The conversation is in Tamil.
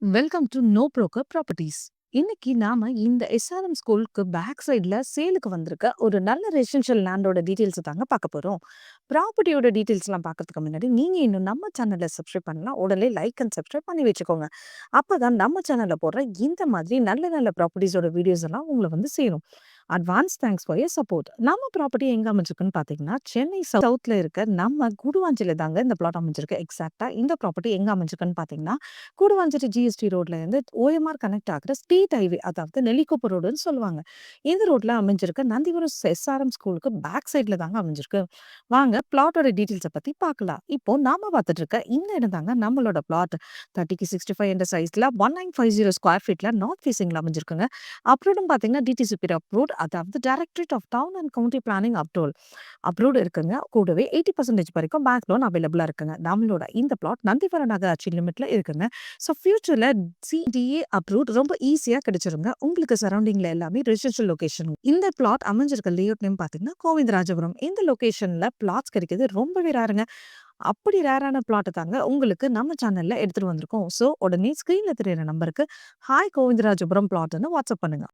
Welcome to know broker properties. இன்னைக்கு நாம இந்த எஸ்ஆர்எம் ஸ்கூலுக்கு பேக் சைடுல சேலுக்கு வந்திருக்க ஒரு நல்ல ரெசிடென்ஷியல் லேண்டோட டீடைல்ஸ் தாங்க பார்க்க போறோம். ப்ராப்பர்ட்டியோட டீடைல்ஸ்லாம் பார்க்கறதுக்கு முன்னாடி நீங்க இன்னும் நம்ம சேனலை சப்ஸ்கிரைப் பண்ணலாம். உடனே லைக் அண்ட் சப்ஸ்கிரைப் பண்ணி வச்சுக்கோங்க. அப்பதான் நம்ம சேனல்ல போடுற இந்த மாதிரி நல்ல நல்ல ப்ராப்பர்ட்டிஸோட வீடியோஸ் எல்லாம் உங்களை வந்து சேரும். Advance thanks for your support. நம்ம ப்ராப்பர்ட்டி எங்க அமைஞ்சிருக்குன்னு பார்த்தீங்கன்னா, சென்னை சவுத்ல இருக்க நம்ம கூடுவாஞ்சேரியில தாங்க இந்த பிளாட் அமைஞ்சிருக்கு. எக்ஸாக்ட்டா இந்த ப்ராப்பர்ட்டி எங்க அமைஞ்சிருக்குன்னு பார்த்தீங்கன்னா, கூடுவாஞ்சேரி ஜிஎஸ்டி ரோட்ல இருந்து ஓஎம்ஆர் கனெக்ட் ஆகுற ஸ்ட்ரீட் ஹைவே, அதாவது நெல்லிக்குப்பம் ரோடுன்னு சொல்லுவாங்க. இந்த ரோட்ல அமைஞ்சிருக்க நந்திபுரம் எஸ்ஆர்எம் ஸ்கூலுக்கு பேக் சைட்ல தாங்க அமைஞ்சிருக்கு. வாங்க பிளாட்டோட டீடைல்ஸை பத்தி பார்க்கலாம். இப்போ நாம பார்த்துட்டு இருக்க இந்த இடம் தாங்க நம்மளோட பிளாட். 30க்கு 65 என்ற சைஸ்ல 1950 ஸ்கொயர் ஃபீட்ல நார்த் ஃபேசிங்ல அமைஞ்சிருக்குங்க. அப்ரூவ்டும் பார்த்தீங்கன்னா டிடிசிபி அப்ரூவ்ட், அதாவது directorate of town and country planning approved இருக்குங்க. கூடவே 80% வரைக்கும் பேங்க் லோன் அவைலபிளா இருக்குங்க. நம்மளோட இந்த பிளாட் நந்திவரம் நகராட்சி லிமிட்ல இருக்குங்க. ஸோ ஃபியூச்சர்ல சிடிஏ அப்ரூவ்ட் ரொம்ப ஈஸியா கிடைச்சிருங்க. உங்களுக்கு சரௌண்டிங்ல எல்லாமே ரெசிடென்ஷியல் லொகேஷன். இந்த பிளாட் அமைஞ்சிருக்க லேஅவுட் நேம் பார்த்தீங்கன்னா கோவிந்தராஜபுரம். இந்த லொகேஷன்ல பிளாட்ஸ் கிடைக்கிறது ரொம்பவே ரேருங்க. அப்படி ரேரான பிளாட் தாங்க உங்களுக்கு நம்ம சேனல்ல எடுத்துட்டு வந்திருக்கோம். ஸோ உடனே ஸ்கிரீன்ல தெரியுற நம்பருக்கு ஹாய் கோவிந்தராஜபுரம் பிளாட்னு வாட்ஸ்அப் பண்ணுங்க.